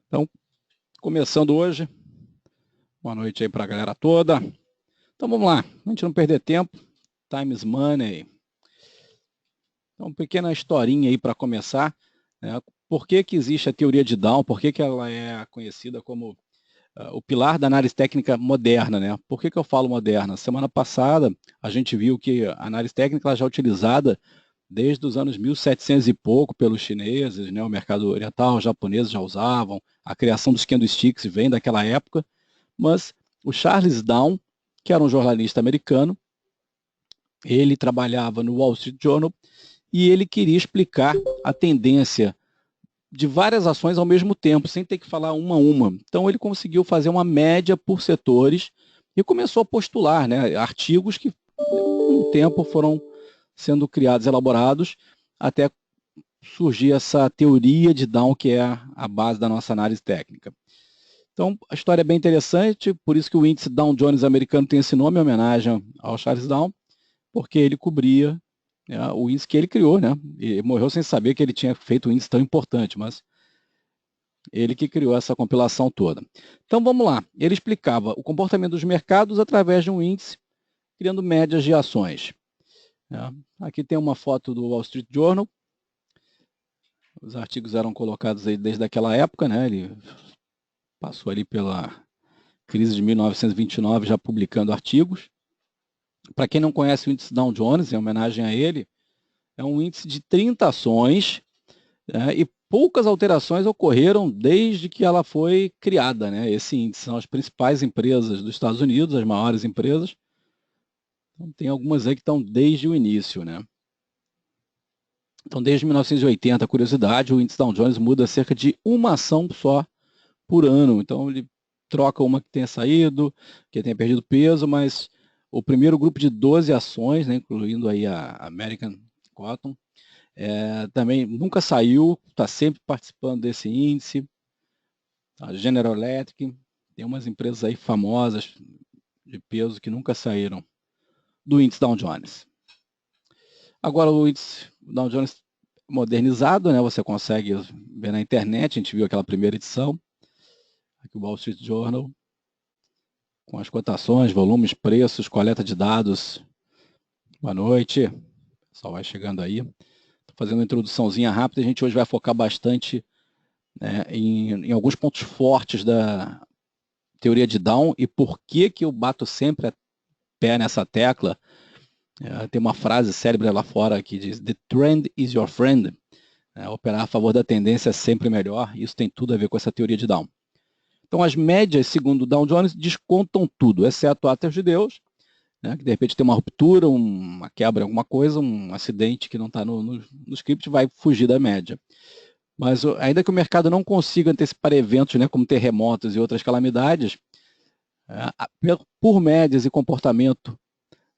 Então, começando hoje, boa noite aí para a galera toda. Então vamos lá, a gente não perder tempo, time is money. Então, uma pequena historinha aí para começar, né? Por que que existe a teoria de Down, por que que ela é conhecida como o pilar da análise técnica moderna, né? Por que que eu falo moderna? Semana passada a gente viu que a análise técnica já é utilizada desde os anos 1700 e pouco pelos chineses, né? O mercado oriental, os japoneses já usavam, a criação dos candlesticks vem daquela época, mas o Charles Down, que era um jornalista americano, ele trabalhava no Wall Street Journal e ele queria explicar a tendência de várias ações ao mesmo tempo, sem ter que falar uma a uma. Então ele conseguiu fazer uma média por setores e começou a postular, né, artigos que com o tempo foram sendo criados, elaborados, até surgir essa teoria de Down, que é a base da nossa análise técnica. Então, a história é bem interessante, por isso que o índice Dow Jones americano tem esse nome, em homenagem ao Charles Down, porque ele cobria, né, o índice que ele criou, né? E morreu sem saber que ele tinha feito um índice tão importante, mas ele que criou essa compilação toda. Então, vamos lá. Ele explicava o comportamento dos mercados através de um índice, criando médias de ações. Aqui tem uma foto do Wall Street Journal. Os artigos eram colocados aí desde aquela época, né? Ele passou ali pela crise de 1929, já publicando artigos. Para quem não conhece o índice Dow Jones, em homenagem a ele, é um índice de 30 ações, né, e poucas alterações ocorreram desde que ela foi criada, né? Esse índice são as principais empresas dos Estados Unidos, as maiores empresas. Então, tem algumas aí que estão desde o início, né? Então, desde 1980, curiosidade, o índice Dow Jones muda cerca de uma ação só por ano. Então, ele troca uma que tenha saído, que tenha perdido peso, mas o primeiro grupo de 12 ações, né, incluindo aí a American Cotton, também nunca saiu, está sempre participando desse índice. A General Electric, tem umas empresas aí famosas de peso que nunca saíram do índice Dow Jones. Agora o índice Dow Jones modernizado, né, você consegue ver na internet, a gente viu aquela primeira edição, aqui o Wall Street Journal, com as cotações, volumes, preços, coleta de dados. Boa noite, o pessoal vai chegando aí. Estou fazendo uma introduçãozinha rápida, a gente hoje vai focar bastante, né, em alguns pontos fortes da teoria de Down e por que que eu bato sempre a pé nessa tecla. Tem uma frase célebre lá fora que diz: "The trend is your friend". Operar a favor da tendência é sempre melhor, isso tem tudo a ver com essa teoria de Down. Então, as médias, segundo o Dow Jones, descontam tudo, exceto atos de Deus, né, que de repente tem uma ruptura, uma quebra, alguma coisa, um acidente que não está no script, vai fugir da média. Mas ainda que o mercado não consiga antecipar eventos, né, como terremotos e outras calamidades, por médias e comportamento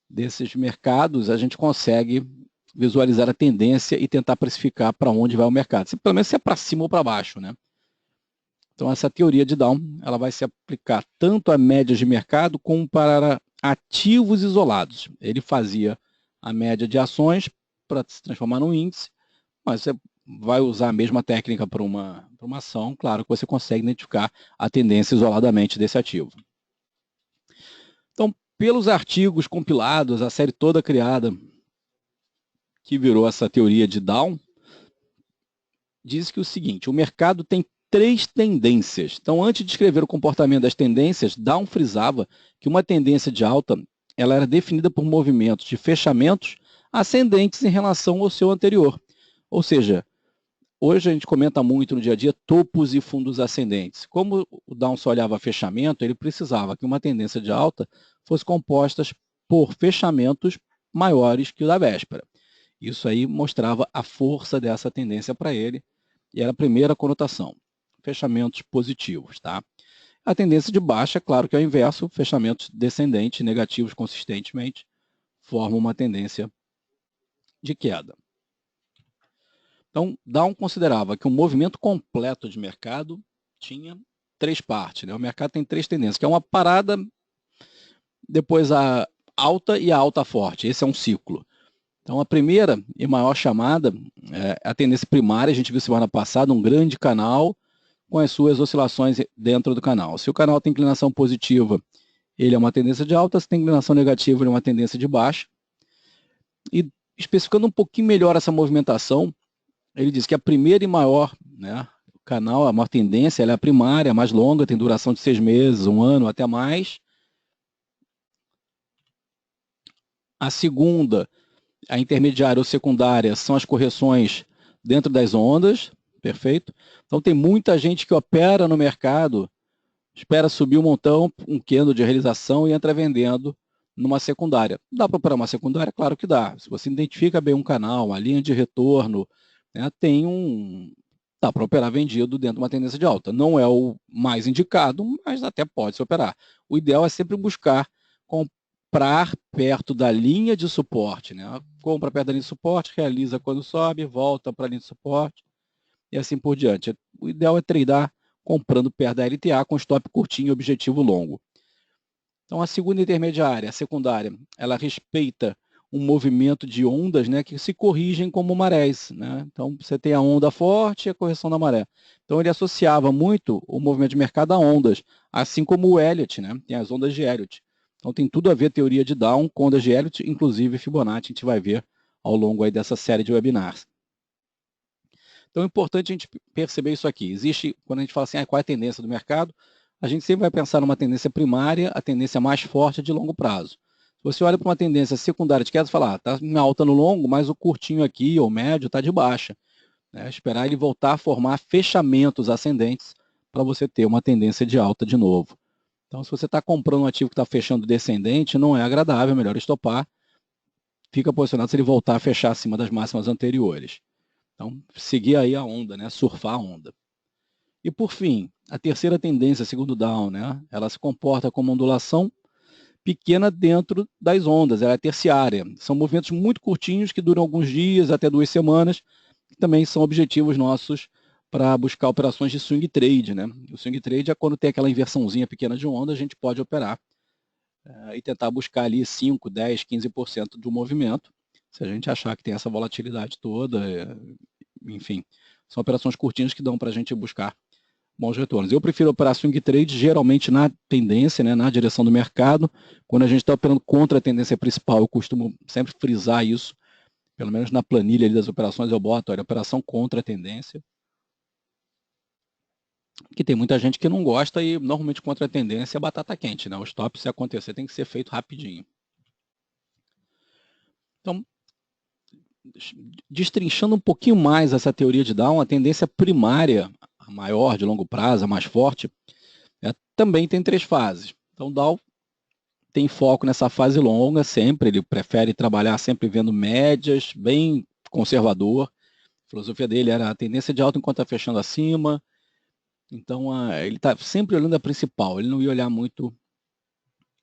desses mercados, a gente consegue visualizar a tendência e tentar precificar para onde vai o mercado. Pelo menos se é para cima ou para baixo, né? Então, essa teoria de Down, ela vai se aplicar tanto a médias de mercado como para ativos isolados. Ele fazia a média de ações para se transformar num índice, mas você vai usar a mesma técnica para uma ação, claro que você consegue identificar a tendência isoladamente desse ativo. Então, pelos artigos compilados, a série toda criada, que virou essa teoria de Down, diz que o seguinte: o mercado tem 3 tendências. Então, antes de descrever o comportamento das tendências, Down frisava que uma tendência de alta ela era definida por movimentos de fechamentos ascendentes em relação ao seu anterior. Ou seja, hoje a gente comenta muito no dia a dia topos e fundos ascendentes. Como o Down só olhava fechamento, ele precisava que uma tendência de alta fosse composta por fechamentos maiores que o da véspera. Isso aí mostrava a força dessa tendência para ele, e era a primeira conotação, fechamentos positivos, tá? A tendência de baixa, claro que é o inverso, fechamentos descendentes, negativos consistentemente, formam uma tendência de queda. Então, Down considerava que um movimento completo de mercado tinha 3 partes, né? O mercado tem 3 tendências, que é uma parada, depois a alta e a alta forte. Esse é um ciclo. Então, a primeira e maior chamada é a tendência primária. A gente viu semana passada um grande canal com as suas oscilações dentro do canal. Se o canal tem inclinação positiva, ele é uma tendência de alta, se tem inclinação negativa, ele é uma tendência de baixa. E especificando um pouquinho melhor essa movimentação, ele diz que a primeira e maior, né, o canal, a maior tendência, ela é a primária, a mais longa, tem duração de 6 meses, 1 ano, até mais. A segunda, a intermediária ou secundária, são as correções dentro das ondas, perfeito? Então tem muita gente que opera no mercado, espera subir um montão, um candle de realização e entra vendendo numa secundária. Dá para operar uma secundária? Claro que dá. Se você identifica bem um canal, uma linha de retorno, né, dá para operar vendido dentro de uma tendência de alta. Não é o mais indicado, mas até pode se operar. O ideal é sempre buscar comprar perto da linha de suporte, né? Compra perto da linha de suporte, realiza quando sobe, volta para a linha de suporte e assim por diante. O ideal é tradar comprando perto da LTA com stop curtinho e objetivo longo. Então a segunda intermediária, a secundária, ela respeita um movimento de ondas, né, que se corrigem como marés, né? Então você tem a onda forte e a correção da maré. Então ele associava muito o movimento de mercado a ondas, assim como o Elliott, né? Tem as ondas de Elliott. Então tem tudo a ver a teoria de Down com ondas de Elliott, inclusive Fibonacci, a gente vai ver ao longo aí dessa série de webinars. Então é importante a gente perceber isso aqui. Existe, quando a gente fala assim, qual é a tendência do mercado, a gente sempre vai pensar numa tendência primária, a tendência mais forte de longo prazo. Se você olha para uma tendência secundária de queda, você fala, está em alta no longo, mas o curtinho aqui, ou médio, está de baixa. Né? Esperar ele voltar a formar fechamentos ascendentes para você ter uma tendência de alta de novo. Então, se você está comprando um ativo que está fechando descendente, não é agradável, é melhor estopar. Fica posicionado se ele voltar a fechar acima das máximas anteriores. Então, seguir aí a onda, né? Surfar a onda. E por fim, a terceira tendência, segundo Down, né? Ela se comporta como ondulação pequena dentro das ondas, ela é terciária. São movimentos muito curtinhos que duram alguns dias, até 2 semanas, que também são objetivos nossos para buscar operações de swing trade, né? O swing trade é quando tem aquela inversãozinha pequena de onda, a gente pode operar e tentar buscar ali 5, 10, 15% do movimento, se a gente achar que tem essa volatilidade toda, enfim, são operações curtinhas que dão para a gente buscar bons retornos. Eu prefiro operar swing trade geralmente na tendência, né, na direção do mercado. Quando a gente está operando contra a tendência principal, eu costumo sempre frisar isso, pelo menos na planilha ali das operações eu boto, olha, operação contra a tendência. Que tem muita gente que não gosta e normalmente contra a tendência é batata quente, né? O stop, se acontecer, tem que ser feito rapidinho. Então, destrinchando um pouquinho mais essa teoria de Down, a tendência primária, a maior de longo prazo, a mais forte, também tem 3 fases. Então, Down tem foco nessa fase longa sempre, ele prefere trabalhar sempre vendo médias, bem conservador. A filosofia dele era a tendência de alta enquanto está fechando acima. Então, ele está sempre olhando a principal, ele não ia olhar muito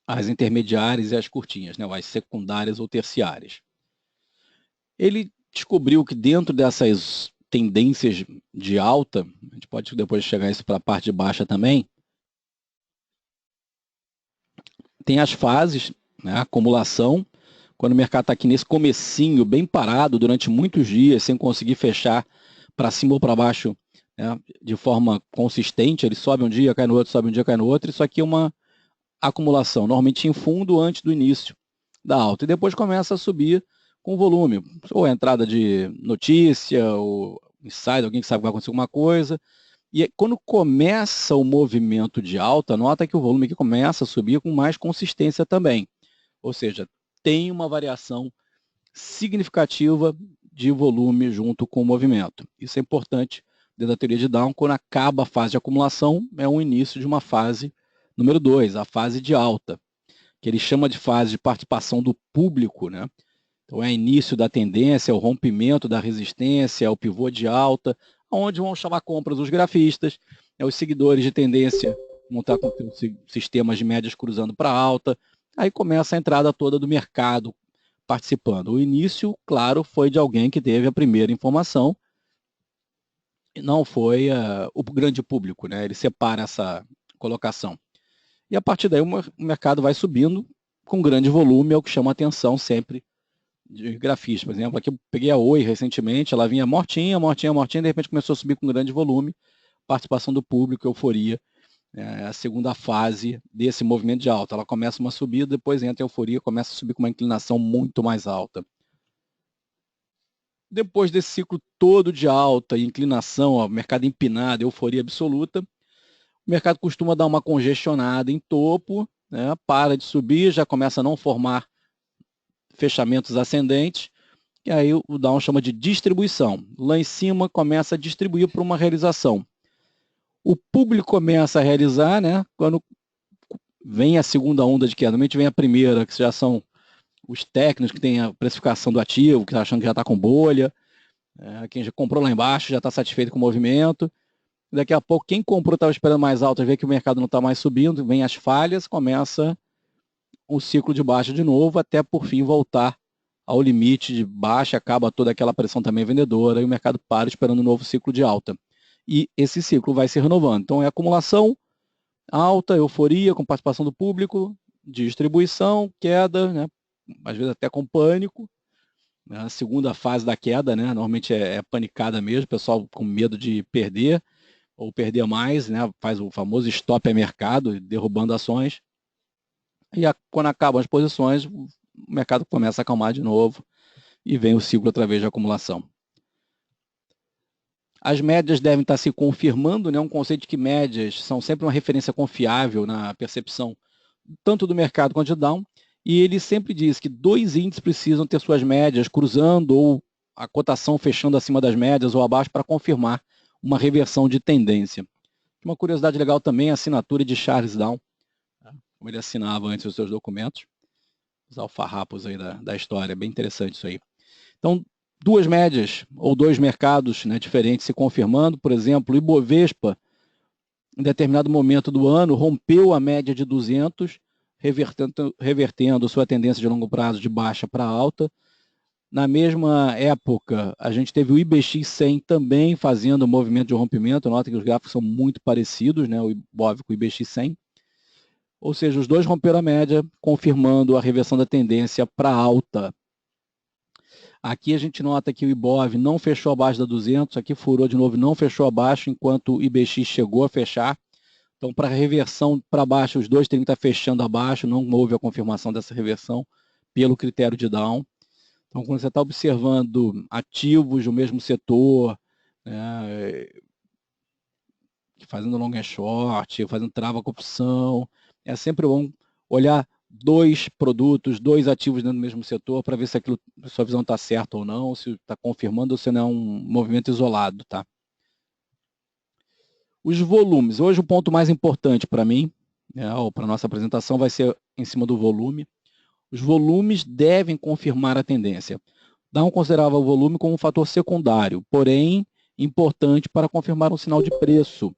as intermediárias e as curtinhas, né, as secundárias ou terciárias. Ele descobriu que dentro dessas tendências de alta, a gente pode depois chegar isso para a parte de baixa também, tem as fases, né, a acumulação, quando o mercado está aqui nesse comecinho, bem parado durante muitos dias, sem conseguir fechar para cima ou para baixo, né, de forma consistente, ele sobe um dia, cai no outro, sobe um dia, cai no outro, isso aqui é uma acumulação, normalmente em fundo antes do início da alta, e depois começa a subir com volume, ou a entrada de notícia, ou insight, alguém que sabe que vai acontecer alguma coisa, e quando começa o movimento de alta, nota que o volume aqui começa a subir com mais consistência também, ou seja, tem uma variação significativa de volume junto com o movimento. Isso é importante dentro da teoria de Down, quando acaba a fase de acumulação, é o início de uma fase número 2, a fase de alta, que ele chama de fase de participação do público, né? Então é início da tendência, é o rompimento da resistência, é o pivô de alta, onde vão chamar compras os grafistas, os seguidores de tendência vão estar com sistemas de médias cruzando para alta, aí começa a entrada toda do mercado participando. O início, claro, foi de alguém que teve a primeira informação, e não foi o grande público, né? Ele separa essa colocação. E a partir daí o mercado vai subindo com grande volume, é o que chama a atenção sempre de grafistas. Por exemplo, aqui eu peguei a Oi recentemente, ela vinha mortinha, mortinha, mortinha, de repente começou a subir com grande volume, participação do público, euforia, a segunda fase desse movimento de alta. Ela começa uma subida, depois entra a euforia, começa a subir com uma inclinação muito mais alta. Depois desse ciclo todo de alta e inclinação, ó, mercado empinado, euforia absoluta, o mercado costuma dar uma congestionada em topo, né, para de subir, já começa a não formar fechamentos ascendentes, e aí o Down chama de distribuição. Lá em cima começa a distribuir para uma realização. O público começa a realizar, né, quando vem a segunda onda de queda. Normalmente vem a primeira, que já são os técnicos que têm a precificação do ativo, que estão achando que já está com bolha. Quem já comprou lá embaixo já está satisfeito com o movimento. Daqui a pouco, quem comprou estava esperando mais alto, vê que o mercado não está mais subindo, vem as falhas, começa um ciclo de baixa de novo, até por fim voltar ao limite de baixa, acaba toda aquela pressão também vendedora e o mercado para esperando um novo ciclo de alta. E esse ciclo vai se renovando. Então é acumulação, alta, euforia com participação do público, distribuição, queda, né? Às vezes até com pânico. A segunda fase da queda, né? Normalmente é panicada mesmo, o pessoal com medo de perder ou perder mais, né? Faz o famoso stop a mercado, derrubando ações. E quando acabam as posições, o mercado começa a acalmar de novo e vem o ciclo outra vez de acumulação. As médias devem estar se confirmando, né? Um conceito de que médias são sempre uma referência confiável na percepção tanto do mercado quanto de Down, e ele sempre diz que dois índices precisam ter suas médias cruzando ou a cotação fechando acima das médias ou abaixo para confirmar uma reversão de tendência. Uma curiosidade legal também é a assinatura de Charles Down, como ele assinava antes os seus documentos, os alfarrapos aí da história, bem interessante isso aí. Então, duas médias ou dois mercados, né, diferentes se confirmando, por exemplo, o Ibovespa, em determinado momento do ano, rompeu a média de 200, revertendo sua tendência de longo prazo de baixa para alta. Na mesma época, a gente teve o IBX 100 também fazendo um movimento de rompimento. Nota que os gráficos são muito parecidos, né, o IBOV com o IBX 100. Ou seja, os dois romperam a média, confirmando a reversão da tendência para alta. Aqui a gente nota que o IBOV não fechou abaixo da 200, aqui furou de novo, não fechou abaixo, enquanto o IBX chegou a fechar. Então, para reversão para baixo, os dois têm que estar fechando abaixo, não houve a confirmação dessa reversão pelo critério de Down. Então, quando você está observando ativos do mesmo setor, né, fazendo long and short, fazendo trava com opção, é sempre bom olhar dois produtos, dois ativos dentro do mesmo setor para ver se aquilo, a sua visão está certa ou não, se está confirmando ou se não é um movimento isolado, tá? Os volumes. Hoje o ponto mais importante para mim, né, ou para a nossa apresentação, vai ser em cima do volume. Os volumes devem confirmar a tendência. Down considerava o volume como um fator secundário, porém importante para confirmar um sinal de preço.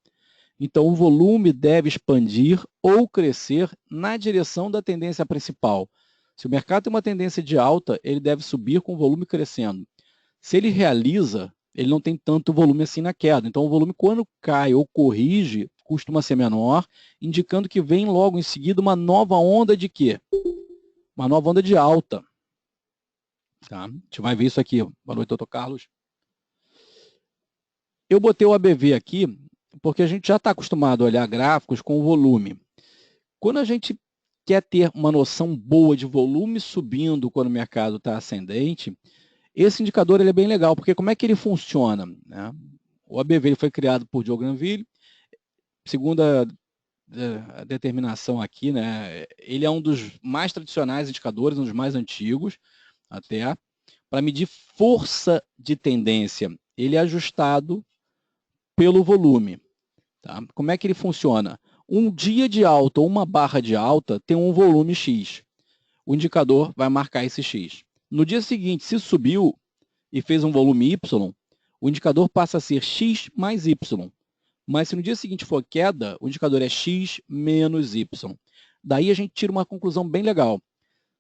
Então, o volume deve expandir ou crescer na direção da tendência principal. Se o mercado tem uma tendência de alta, ele deve subir com o volume crescendo. Se ele realiza, ele não tem tanto volume assim na queda. Então, o volume, quando cai ou corrige, costuma ser menor, indicando que vem logo em seguida uma nova onda de quê? Uma nova onda de alta. Tá? A gente vai ver isso aqui. Boa noite, doutor Carlos. Eu botei o ABV aqui porque a gente já está acostumado a olhar gráficos com o volume. Quando a gente quer ter uma noção boa de volume subindo quando o mercado está ascendente, esse indicador ele é bem legal, porque como é que ele funciona? Né? O ABV ele foi criado por Joe Granville, segundo a determinação aqui, né, ele é um dos mais tradicionais indicadores, um dos mais antigos, até, para medir força de tendência. Ele é ajustado pelo volume. Tá? Como é que ele funciona? Um dia de alta ou uma barra de alta tem um volume X. O indicador vai marcar esse X. No dia seguinte, se subiu e fez um volume Y, o indicador passa a ser X mais Y. Mas se no dia seguinte for queda, o indicador é X menos Y. Daí a gente tira uma conclusão bem legal.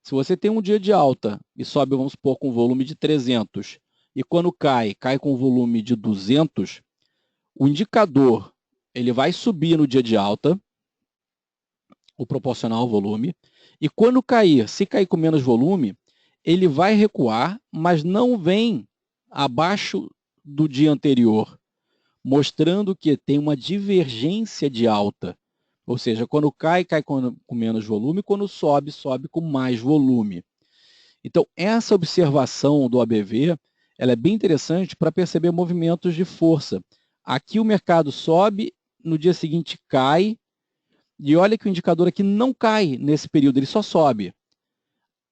Se você tem um dia de alta e sobe, vamos supor, com volume de 300, e quando cai com volume de 200, o indicador ele vai subir no dia de alta, o proporcional ao volume, e quando cair, se cair com menos volume, ele vai recuar, mas não vem abaixo do dia anterior, mostrando que tem uma divergência de alta. Ou seja, quando cai, cai com menos volume, quando sobe, sobe com mais volume. Então, essa observação do ABV, ela é bem interessante para perceber movimentos de força. Aqui o mercado sobe, no dia seguinte cai, e olha que o indicador aqui não cai nesse período, ele só sobe.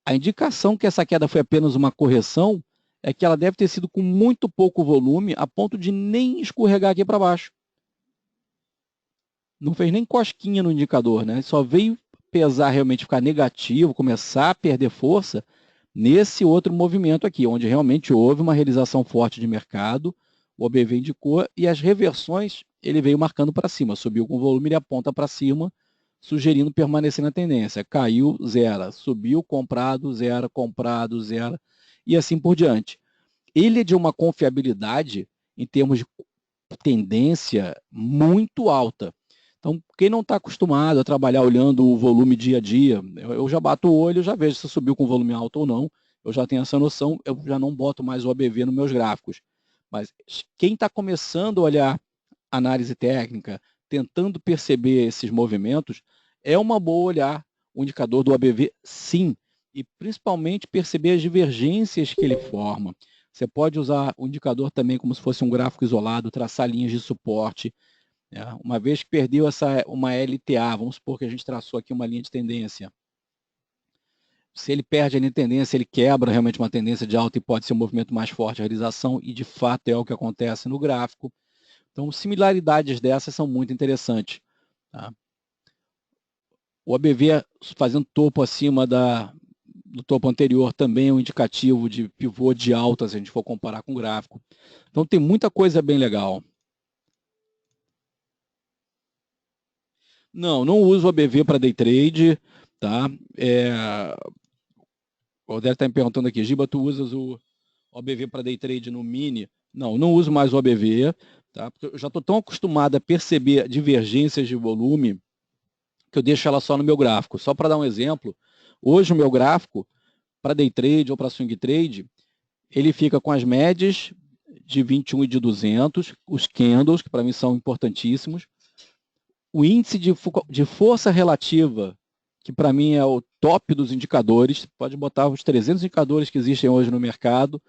A indicação que essa queda foi apenas uma correção é que ela deve ter sido com muito pouco volume, a ponto de nem escorregar aqui para baixo. Não fez nem cosquinha no indicador, né? Só veio pesar realmente, ficar negativo, começar a perder força nesse outro movimento aqui, onde realmente houve uma realização forte de mercado, o OBV indicou, e as reversões ele veio marcando para cima, subiu com volume, ele aponta para cima, sugerindo permanecer na tendência. Caiu, zero. Subiu, comprado, zero, e assim por diante. Ele é de uma confiabilidade em termos de tendência muito alta. Então, quem não está acostumado a trabalhar olhando o volume dia a dia, eu já bato o olho, já vejo se subiu com volume alto ou não, eu já tenho essa noção, eu já não boto mais o ABV nos meus gráficos. Mas quem está começando a olhar análise técnica, tentando perceber esses movimentos, é uma boa olhar o indicador do ABV, sim, e principalmente perceber as divergências que ele forma. Você pode usar o indicador também como se fosse um gráfico isolado, traçar linhas de suporte. Uma vez que perdeu uma LTA, vamos supor que a gente traçou aqui uma linha de tendência. Se ele perde a linha de tendência, ele quebra realmente uma tendência de alta e pode ser um movimento mais forte de realização, e de fato é o que acontece no gráfico. Então, similaridades dessas são muito interessantes. Tá? O ABV fazendo topo acima do topo anterior também é um indicativo de pivô de alta, se a gente for comparar com o gráfico. Então, tem muita coisa bem legal. Não uso o ABV para day trade. Tá? O Odélio está me perguntando aqui, Giba, tu usas o ABV para day trade no mini? Não uso mais o ABV. Tá? Porque eu já estou tão acostumado a perceber divergências de volume que eu deixo ela só no meu gráfico. Só para dar um exemplo, hoje o meu gráfico, para day trade ou para swing trade, ele fica com as médias de 21 e de 200, os candles, que para mim são importantíssimos, o índice de força relativa, que para mim é o top dos indicadores, pode botar os 300 indicadores que existem hoje no mercado,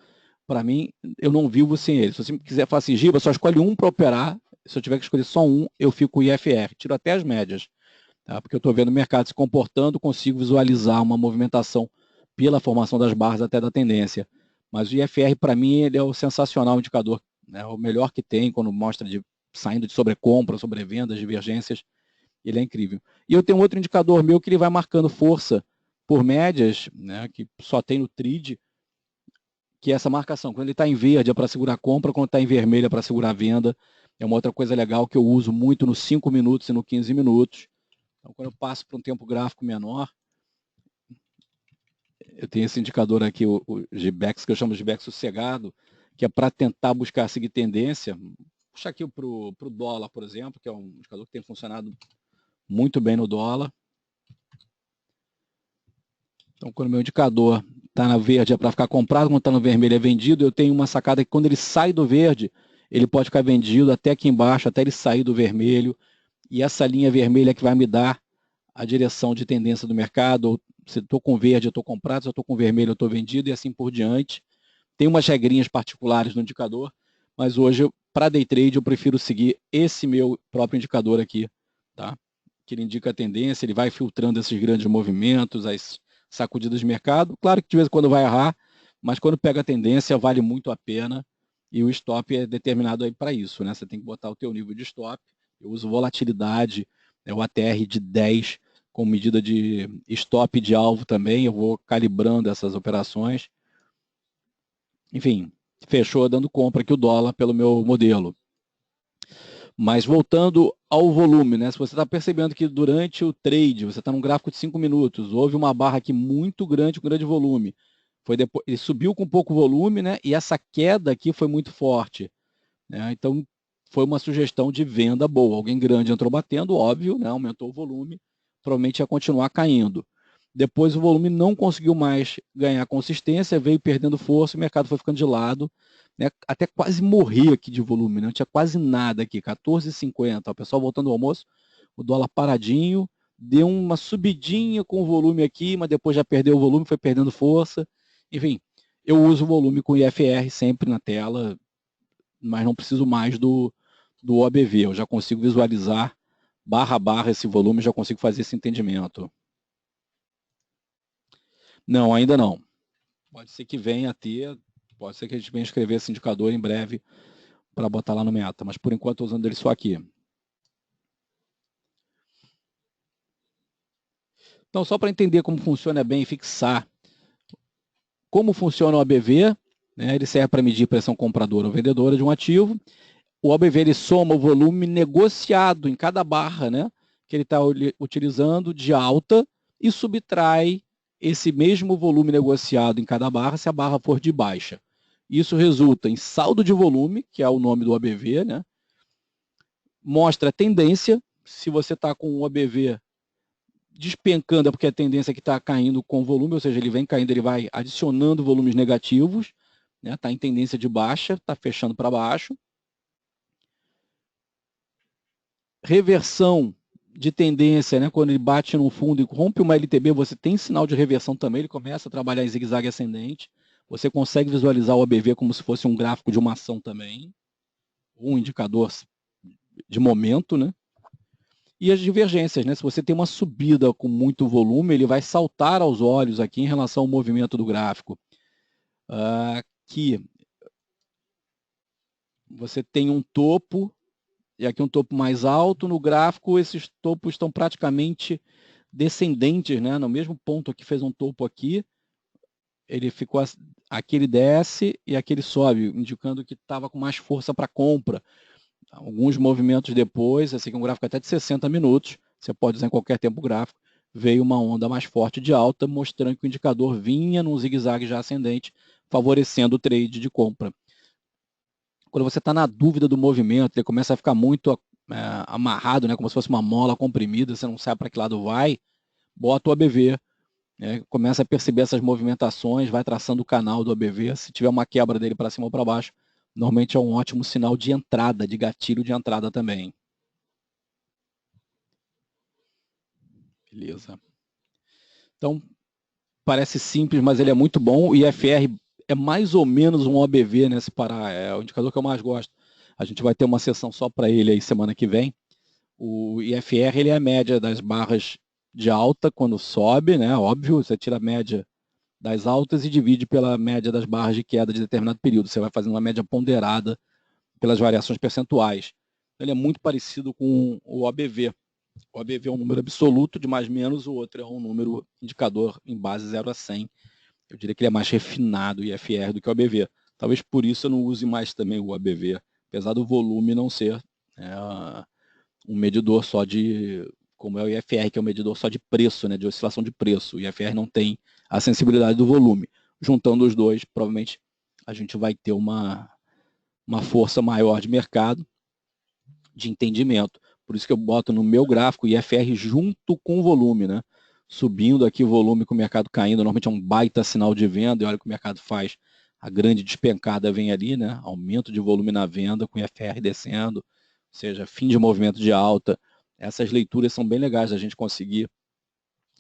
para mim, eu não vivo sem eles. Se você quiser falar assim, Giba, só escolhe um para operar, se eu tiver que escolher só um, eu fico com o IFR, tiro até as médias. Tá? Porque eu estou vendo o mercado se comportando, consigo visualizar uma movimentação pela formação das barras até da tendência. Mas o IFR, para mim, ele é o sensacional indicador, né? O melhor que tem quando mostra saindo de sobrecompra, sobrevendas, divergências, ele é incrível. E eu tenho outro indicador meu que ele vai marcando força por médias, né, que só tem no TRID, que é essa marcação. Quando ele está em verde é para segurar a compra, quando está em vermelho é para segurar a venda. É uma outra coisa legal que eu uso muito nos 5 minutos e no 15 minutos. Então, quando eu passo para um tempo gráfico menor, eu tenho esse indicador aqui, o GBEX, que eu chamo de GBEX sossegado, que é para tentar buscar seguir tendência. Vou puxar aqui para o dólar, por exemplo, que é um indicador que tem funcionado muito bem no dólar. Então, quando o meu indicador está na verde é para ficar comprado, quando está no vermelho é vendido, eu tenho uma sacada que quando ele sai do verde, ele pode ficar vendido até aqui embaixo, até ele sair do vermelho. E essa linha vermelha é que vai me dar a direção de tendência do mercado. Se eu estou com verde, eu estou comprado, se eu estou com vermelho, eu estou vendido, e assim por diante. Tem umas regrinhas particulares no indicador, mas hoje, para day trade, eu prefiro seguir esse meu próprio indicador aqui, tá? Que ele indica a tendência, ele vai filtrando esses grandes movimentos, as sacudidas de mercado. Claro que de vez em quando vai errar, mas quando pega a tendência, vale muito a pena, e o stop é determinado aí para isso, né? Você tem que botar o teu nível de stop. Eu uso volatilidade, o ATR de 10, com medida de stop de alvo também, eu vou calibrando essas operações. Enfim, fechou dando compra aqui o dólar pelo meu modelo. Mas voltando ao volume, né? Se você está percebendo que durante o trade, você está num gráfico de 5 minutos, houve uma barra aqui muito grande, com grande volume. Ele subiu com pouco volume, né? E essa queda aqui foi muito forte, né? Então, foi uma sugestão de venda boa. Alguém grande entrou batendo, óbvio, né? Aumentou o volume, provavelmente ia continuar caindo. Depois o volume não conseguiu mais ganhar consistência, veio perdendo força, o mercado foi ficando de lado, né? Até quase morrer aqui de volume, né? Não tinha quase nada aqui, 14,50. O pessoal voltando ao almoço, o dólar paradinho, deu uma subidinha com o volume aqui, mas depois já perdeu o volume, foi perdendo força. Enfim, eu uso o volume com IFR sempre na tela, mas não preciso mais do OBV. Eu já consigo visualizar barra a barra esse volume, já consigo fazer esse entendimento. Não, ainda não. Pode ser que venha a ter, pode ser que a gente venha escrever esse indicador em breve para botar lá no meta, mas por enquanto estou usando ele só aqui. Então, só para entender como funciona bem e fixar como funciona o ABV, né, ele serve para medir pressão compradora ou vendedora de um ativo. O ABV ele soma o volume negociado em cada barra, né, que ele está utilizando de alta e subtrai esse mesmo volume negociado em cada barra se a barra for de baixa. Isso resulta em saldo de volume, que é o nome do ABV, né? Mostra a tendência. Se você está com o ABV despencando, é porque a tendência é que está caindo com volume, ou seja, ele vem caindo, ele vai adicionando volumes negativos, né? Está em tendência de baixa, está fechando para baixo. Reversão de tendência, né? Quando ele bate no fundo e rompe uma LTB, você tem sinal de reversão também, ele começa a trabalhar em zigue-zague ascendente. Você consegue visualizar o ABV como se fosse um gráfico de uma ação também, um indicador de momento, né? E as divergências, né? Se você tem uma subida com muito volume, ele vai saltar aos olhos aqui em relação ao movimento do gráfico. Aqui você tem um topo, e aqui um topo mais alto. No gráfico, esses topos estão praticamente descendentes, né? No mesmo ponto aqui fez um topo aqui, ele ficou aqui, ele desce e aqui ele sobe, indicando que estava com mais força para compra. Alguns movimentos depois, esse aqui é um gráfico até de 60 minutos, você pode usar em qualquer tempo gráfico, veio uma onda mais forte de alta, mostrando que o indicador vinha num zigue-zague já ascendente, favorecendo o trade de compra. Quando você está na dúvida do movimento, ele começa a ficar muito amarrado, né, como se fosse uma mola comprimida, você não sabe para que lado vai, bota o ABV, né, começa a perceber essas movimentações, vai traçando o canal do ABV, se tiver uma quebra dele para cima ou para baixo, normalmente é um ótimo sinal de entrada, de gatilho de entrada também. Beleza. Então, parece simples, mas ele é muito bom. O IFR é mais ou menos um OBV, né? Se parar, é o indicador que eu mais gosto. A gente vai ter uma sessão só para ele aí semana que vem. O IFR ele é a média das barras de alta quando sobe, né? Óbvio, você tira a média das altas e divide pela média das barras de queda de determinado período. Você vai fazendo uma média ponderada pelas variações percentuais. Ele é muito parecido com o OBV. O ABV é um número absoluto de mais menos, o outro é um número indicador em base 0 a 100. Eu diria que ele é mais refinado, o IFR, do que o ABV. Talvez por isso eu não use mais também o ABV, apesar do volume não ser um medidor só de, como é o IFR, que é um medidor só de preço, né, de oscilação de preço. O IFR não tem a sensibilidade do volume. Juntando os dois, provavelmente a gente vai ter uma força maior de mercado, de entendimento. Por isso que eu boto no meu gráfico IFR junto com o volume, né? Subindo aqui o volume com o mercado caindo, normalmente é um baita sinal de venda, e olha o que o mercado faz. A grande despencada vem ali, né? Aumento de volume na venda, com o IFR descendo, ou seja, fim de movimento de alta. Essas leituras são bem legais da gente conseguir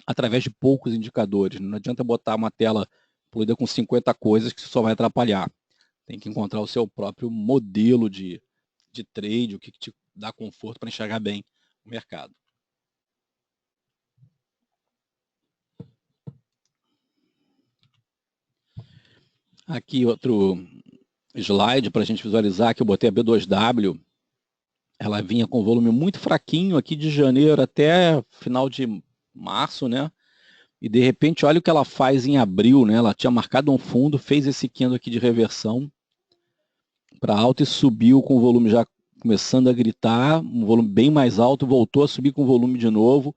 através de poucos indicadores. Não adianta botar uma tela poluída com 50 coisas que só vai atrapalhar. Tem que encontrar o seu próprio modelo de trade, o que te dá conforto para enxergar bem o mercado. Aqui outro slide para a gente visualizar, que eu botei a B2W. Ela vinha com volume muito fraquinho aqui de janeiro até final de março, né? E de repente, olha o que ela faz em abril, né? Ela tinha marcado um fundo, fez esse candle aqui de reversão para alta e subiu com o volume já começando a gritar, um volume bem mais alto, voltou a subir com o volume de novo,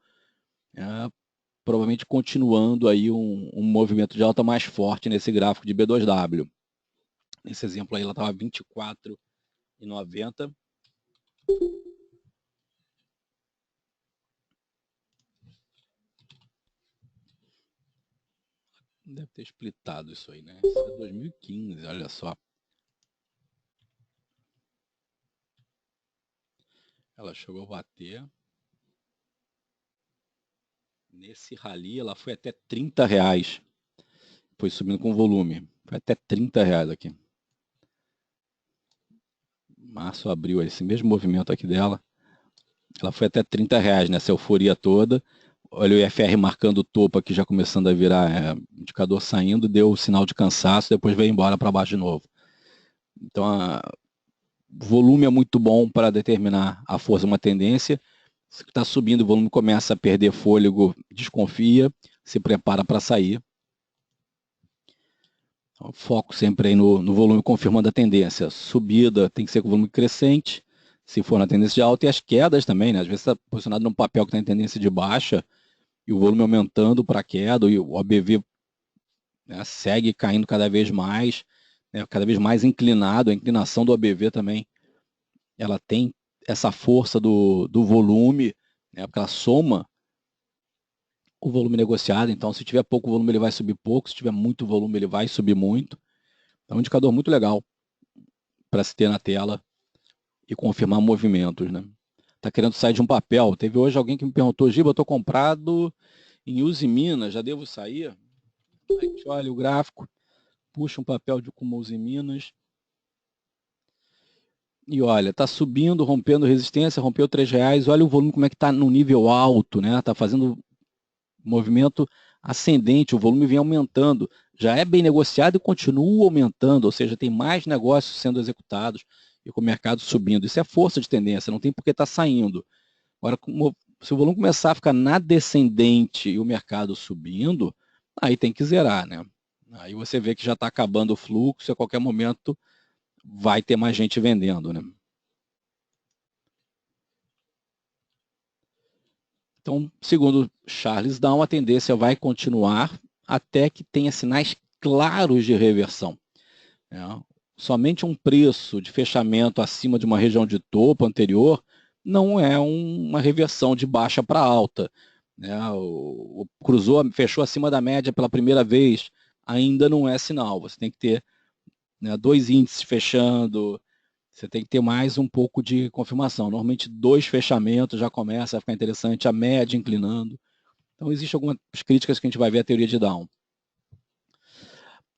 provavelmente continuando aí um movimento de alta mais forte nesse gráfico de B2W. Nesse exemplo aí ela estava 24,90. Deve ter splitado isso aí, né? Isso é 2015, olha só. Ela chegou a bater. Nesse rally ela foi até R$30. Foi subindo com volume. Foi até R$30 aqui. Março, abril, esse mesmo movimento aqui dela. Ela foi até R$30 nessa euforia toda. Olha o IFR marcando o topo aqui, já começando a virar indicador saindo, deu o sinal de cansaço, depois veio embora para baixo de novo. Então, o volume é muito bom para determinar a força de uma tendência. Se está subindo, o volume começa a perder fôlego, desconfia, se prepara para sair. Então, foco sempre aí no volume confirmando a tendência. Subida tem que ser com volume crescente, se for na tendência de alta, e as quedas também, né? Às vezes está posicionado num papel que está em tendência de baixa, e o volume aumentando para queda, e o ABV, né, segue caindo cada vez mais, né, cada vez mais inclinado. A inclinação do ABV também, ela tem essa força do volume, né, porque ela soma o volume negociado. Então, se tiver pouco volume, ele vai subir pouco, se tiver muito volume, ele vai subir muito. É um indicador muito legal para se ter na tela e confirmar movimentos, né? Tá querendo sair de um papel. Teve hoje alguém que me perguntou: Giba, eu estou comprado em Uzi Minas, já devo sair? Aí a gente olha o gráfico, puxa um papel com Uzi Minas e olha, tá subindo, rompendo resistência, rompeu R$3. Olha o volume como é que tá no nível alto, né? Tá fazendo movimento ascendente, o volume vem aumentando. Já é bem negociado e continua aumentando, ou seja, tem mais negócios sendo executados e com o mercado subindo. Isso é força de tendência, não tem por que estar saindo. Agora, se o volume começar a ficar na descendente e o mercado subindo, aí tem que zerar, né? Aí você vê que já está acabando o fluxo, a qualquer momento vai ter mais gente vendendo, né? Então, segundo Charles Down, a tendência vai continuar até que tenha sinais claros de reversão, né? Somente um preço de fechamento acima de uma região de topo anterior não é uma reversão de baixa para alta, né? Cruzou, fechou acima da média pela primeira vez, ainda não é sinal. Você tem que ter, né, dois índices fechando, você tem que ter mais um pouco de confirmação. Normalmente 2 fechamentos já começa a ficar interessante, a média inclinando. Então existem algumas críticas que a gente vai ver a teoria de Down.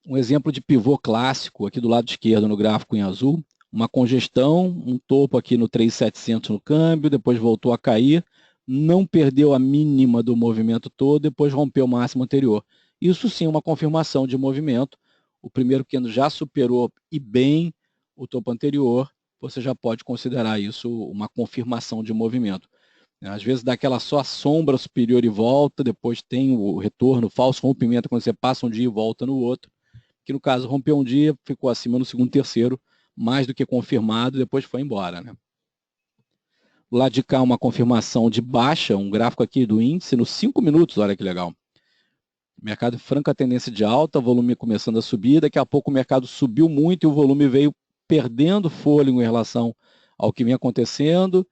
Um exemplo de pivô clássico aqui do lado esquerdo no gráfico em azul, uma congestão, um topo aqui no 3.700 no câmbio, depois voltou a cair, não perdeu a mínima do movimento todo, depois rompeu o máximo anterior. Isso sim é uma confirmação de movimento. O primeiro candle já superou e bem o topo anterior, você já pode considerar isso uma confirmação de movimento. Às vezes dá aquela só sombra superior e volta, depois tem o retorno, falso rompimento, quando você passa um dia e volta no outro, que no caso rompeu um dia, ficou acima no segundo, terceiro, mais do que confirmado, depois foi embora, né? Do lado de cá, uma confirmação de baixa, um gráfico aqui do índice, nos 5 minutos, olha que legal. Mercado em franca tendência de alta, volume começando a subir, daqui a pouco o mercado subiu muito e o volume veio perdendo fôlego em relação ao que vinha acontecendo,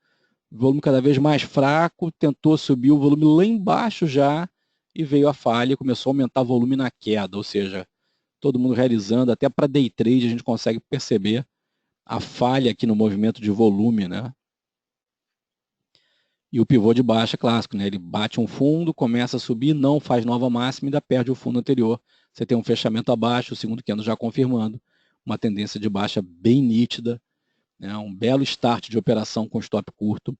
volume cada vez mais fraco, tentou subir o volume lá embaixo já, e veio a falha e começou a aumentar o volume na queda, ou seja, todo mundo realizando, até para day trade a gente consegue perceber a falha aqui no movimento de volume, né? E o pivô de baixa clássico, né? Ele bate um fundo, começa a subir, não faz nova máxima e ainda perde o fundo anterior. Você tem um fechamento abaixo, o segundo candle já confirmando, uma tendência de baixa bem nítida, né? Um belo start de operação com stop curto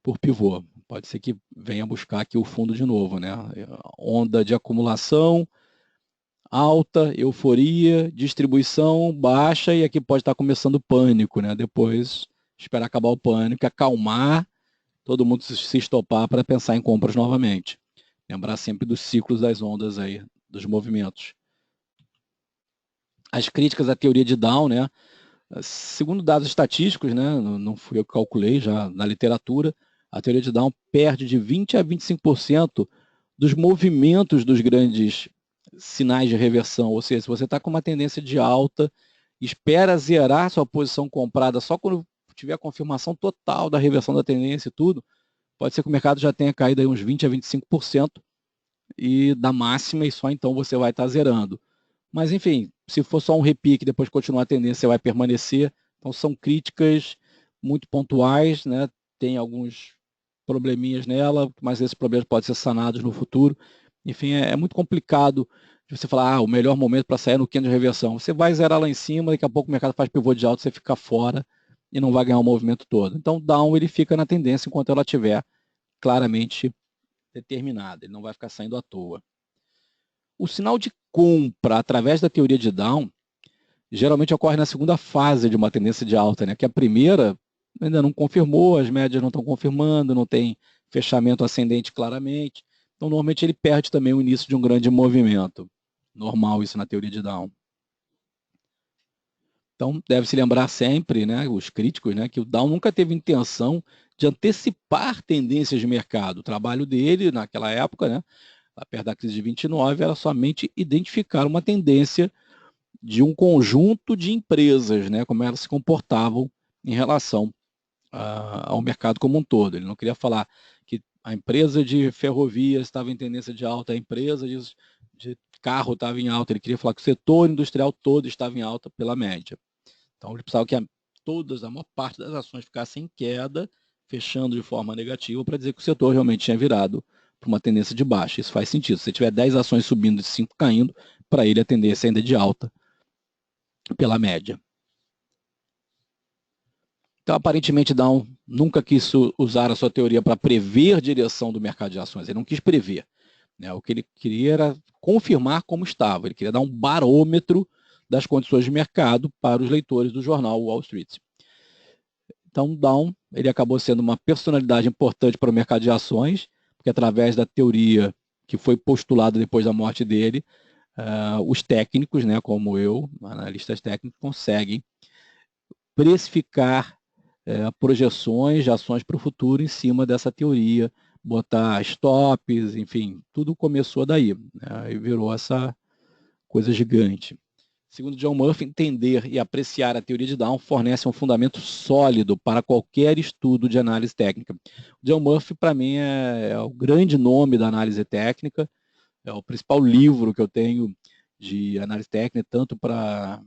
por pivô. Pode ser que venha buscar aqui o fundo de novo, né? Onda de acumulação, alta, euforia, distribuição, baixa, e aqui pode estar começando o pânico, né? Depois esperar acabar o pânico, acalmar, todo mundo se estopar para pensar em compras novamente. Lembrar sempre dos ciclos das ondas aí, dos movimentos. As críticas à teoria de Down, né? Segundo dados estatísticos, né? Não fui eu que calculei, já na literatura, a teoria de Down perde de 20 a 25% dos movimentos dos grandes sinais de reversão. Ou seja, se você está com uma tendência de alta, espera zerar sua posição comprada só quando tiver a confirmação total da reversão da tendência e tudo, pode ser que o mercado já tenha caído aí uns 20 a 25%, e da máxima, e só então você vai estar zerando. Mas, enfim, se for só um repique, depois continuar a tendência, vai permanecer. Então, são críticas muito pontuais, né? Tem alguns probleminhas nela, mas esses problemas podem ser sanados no futuro. Enfim, é muito complicado de você falar, o melhor momento para sair é no candle de reversão. Você vai zerar lá em cima, daqui a pouco o mercado faz pivô de alta, você fica fora e não vai ganhar o movimento todo. Então, down ele fica na tendência enquanto ela estiver claramente determinada, ele não vai ficar saindo à toa. O sinal de compra através da teoria de Down geralmente ocorre na segunda fase de uma tendência de alta, né? Que a primeira ainda não confirmou, as médias não estão confirmando, não tem fechamento ascendente claramente. Então, normalmente ele perde também o início de um grande movimento. Normal isso na teoria de Down. Então, deve se lembrar sempre, né, os críticos, né, que o Down nunca teve intenção de antecipar tendências de mercado. O trabalho dele, naquela época, né, lá perto da crise de 29, era somente identificar uma tendência de um conjunto de empresas, né, como elas se comportavam em relação ao mercado como um todo. Ele não queria falar que a empresa de ferrovias estava em tendência de alta, a empresa de carro estava em alta, ele queria falar que o setor industrial todo estava em alta pela média. Então ele precisava que a maior parte das ações ficassem em queda, fechando de forma negativa, para dizer que o setor realmente tinha virado para uma tendência de baixa. Isso faz sentido. Se tiver 10 ações subindo e 5 caindo, para ele a tendência ainda é de alta pela média. Então, aparentemente, Down nunca quis usar a sua teoria para prever a direção do mercado de ações. Ele não quis prever. Né? O que ele queria era confirmar como estava. Ele queria dar um barômetro das condições de mercado para os leitores do jornal Wall Street. Então, Down ele acabou sendo uma personalidade importante para o mercado de ações, porque através da teoria que foi postulada depois da morte dele, os técnicos, né, como eu, analistas técnicos, conseguem precificar projeções de ações para o futuro em cima dessa teoria, botar stops, enfim, tudo começou daí, né, e virou essa coisa gigante. Segundo John Murphy, entender e apreciar a teoria de Down fornece um fundamento sólido para qualquer estudo de análise técnica. John Murphy, para mim, é o grande nome da análise técnica, é o principal livro que eu tenho de análise técnica, tanto para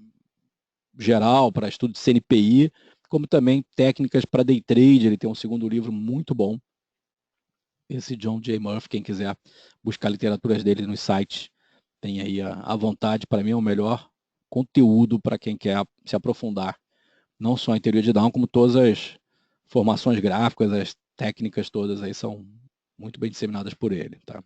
geral, para estudo de CNPI, como também técnicas para day trade. Ele tem um segundo livro muito bom, esse John J. Murphy. Quem quiser buscar literaturas dele nos sites, tem aí à vontade. Para mim é o melhor conteúdo para quem quer se aprofundar, não só em teoria de Down, como todas as formações gráficas, as técnicas todas aí são muito bem disseminadas por ele. Tá?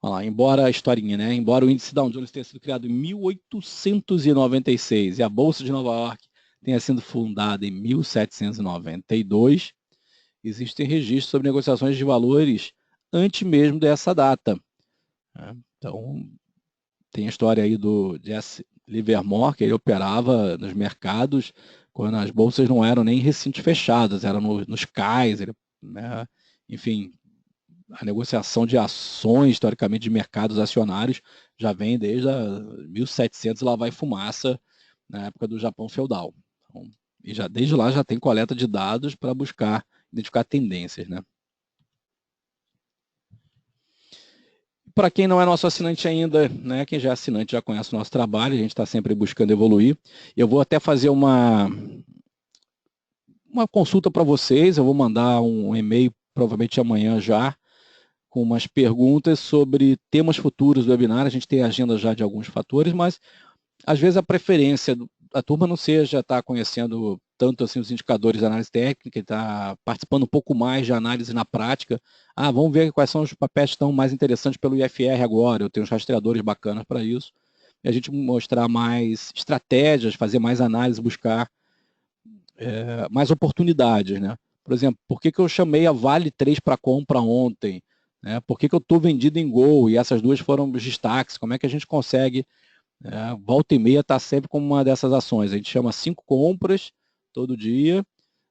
Olha lá, embora a historinha, né? Embora o índice Dow Jones tenha sido criado em 1896 e a Bolsa de Nova York tenha sido fundada em 1792, existem registros sobre negociações de valores antes mesmo dessa data. Então, tem a história aí do Jesse Livermore, que ele operava nos mercados quando as bolsas não eram nem recintos fechados, eram nos cais, né? Enfim, a negociação de ações, historicamente, de mercados acionários, já vem desde 1700, lá vai fumaça, na época do Japão feudal. Então, e já, desde lá já tem coleta de dados para buscar identificar tendências. Né? Para quem não é nosso assinante ainda, né, quem já é assinante já conhece o nosso trabalho, a gente está sempre buscando evoluir. Eu vou até fazer uma consulta para vocês, eu vou mandar um e-mail, provavelmente amanhã já, com umas perguntas sobre temas futuros do webinar. A gente tem agenda já de alguns fatores, mas às vezes a preferência da turma não seja estar conhecendo tanto assim os indicadores de análise técnica, está participando um pouco mais de análise na prática. Vamos ver quais são os papéis que estão mais interessantes pelo IFR agora, eu tenho uns rastreadores bacanas para isso. E a gente mostrar mais estratégias, fazer mais análise, buscar mais oportunidades. Né? Por exemplo, por que eu chamei a Vale 3 para compra ontem? Né? Por que eu estou vendido em Gol e essas duas foram os destaques? Como é que a gente consegue, volta e meia, estar sempre como uma dessas ações? A gente chama 5 compras todo dia,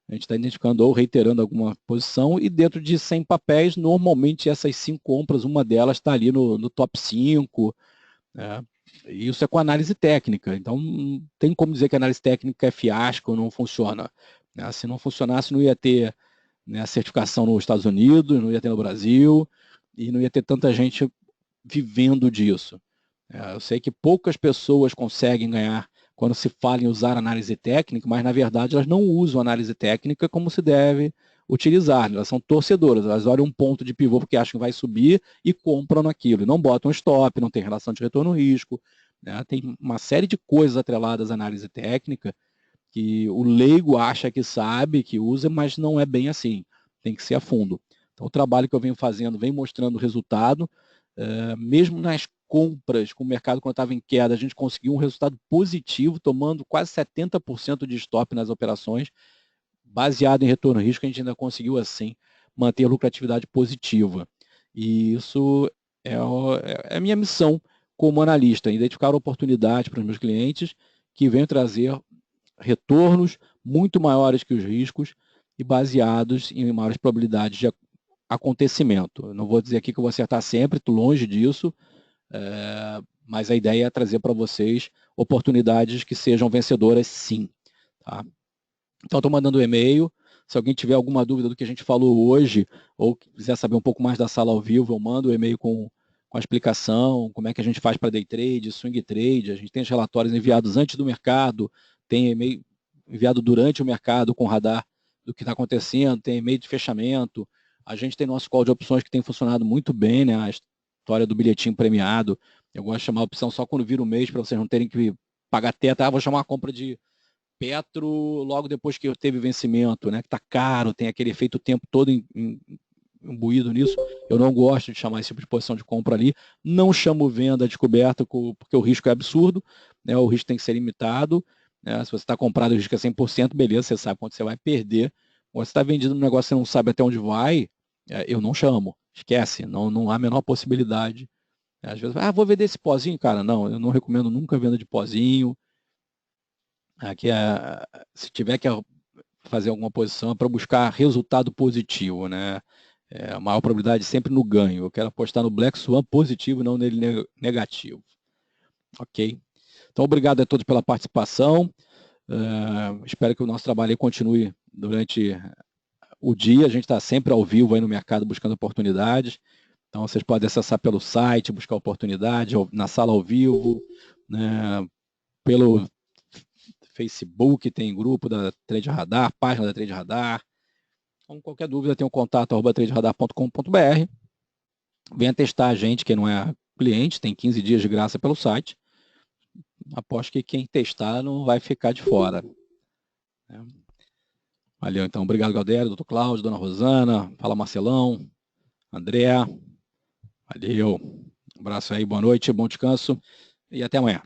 a gente está identificando ou reiterando alguma posição, e dentro de 100 papéis, normalmente essas 5 compras, uma delas está ali no top 5, né? E isso é com análise técnica, então não tem como dizer que a análise técnica é fiasco, não funciona. Né? Se não funcionasse, não ia ter né, a certificação nos Estados Unidos, não ia ter no Brasil, e não ia ter tanta gente vivendo disso. Eu sei que poucas pessoas conseguem ganhar quando se fala em usar análise técnica, mas na verdade elas não usam análise técnica como se deve utilizar. Elas são torcedoras, elas olham um ponto de pivô porque acham que vai subir e compram naquilo. E não botam stop, não tem relação de retorno-risco. Né? Tem uma série de coisas atreladas à análise técnica que o leigo acha que sabe, que usa, mas não é bem assim. Tem que ser a fundo. Então o trabalho que eu venho fazendo vem mostrando resultado. Mesmo nas compras, com o mercado quando estava em queda, a gente conseguiu um resultado positivo, tomando quase 70% de stop nas operações, baseado em retorno risco, a gente ainda conseguiu, assim, manter a lucratividade positiva. E isso é a minha missão como analista, identificar oportunidades para os meus clientes que venham trazer retornos muito maiores que os riscos e baseados em maiores probabilidades de acontecimento. Eu não vou dizer aqui que eu vou acertar sempre, estou longe disso, mas a ideia é trazer para vocês oportunidades que sejam vencedoras, sim. Tá? Então, estou mandando um e-mail. Se alguém tiver alguma dúvida do que a gente falou hoje, ou quiser saber um pouco mais da sala ao vivo, eu mando o e-mail com a explicação, como é que a gente faz para day trade, swing trade. A gente tem os relatórios enviados antes do mercado, tem e-mail enviado durante o mercado com radar do que está acontecendo, tem e-mail de fechamento. A gente tem nosso call de opções que tem funcionado muito bem, né? A história do bilhetinho premiado. Eu gosto de chamar a opção só quando vira o mês, para vocês não terem que pagar teta. Vou chamar a compra de Petro logo depois que teve vencimento, né? Que está caro, tem aquele efeito o tempo todo imbuído nisso. Eu não gosto de chamar esse tipo de posição de compra ali. Não chamo venda descoberta porque o risco é absurdo, né? O risco tem que ser limitado. Né? Se você está comprado, o risco é 100%, beleza, você sabe quanto você vai perder. Ou você está vendido no negócio e você não sabe até onde vai, eu não chamo. Esquece, não há a menor possibilidade. Às vezes, vou vender esse pozinho, cara. Não, eu não recomendo nunca venda de pozinho. Aqui se tiver que fazer alguma posição é para buscar resultado positivo, né? A maior probabilidade sempre no ganho. Eu quero apostar no Black Swan positivo, não nele negativo. Ok? Então, obrigado a todos pela participação. Espero que o nosso trabalho aí continue durante o dia. A gente está sempre ao vivo aí no mercado buscando oportunidades. Então, vocês podem acessar pelo site, buscar oportunidade, na sala ao vivo, né? Pelo Facebook, tem grupo da Trade Radar, página da Trade Radar. Então, qualquer dúvida, tem um contato @traderadar.com.br. Venha testar a gente, quem não é cliente, tem 15 dias de graça pelo site. Aposto que quem testar não vai ficar de fora. Valeu, então. Obrigado, Galdério, doutor Cláudio, dona Rosana, fala Marcelão, André. Valeu. Um abraço aí, boa noite, bom descanso e até amanhã.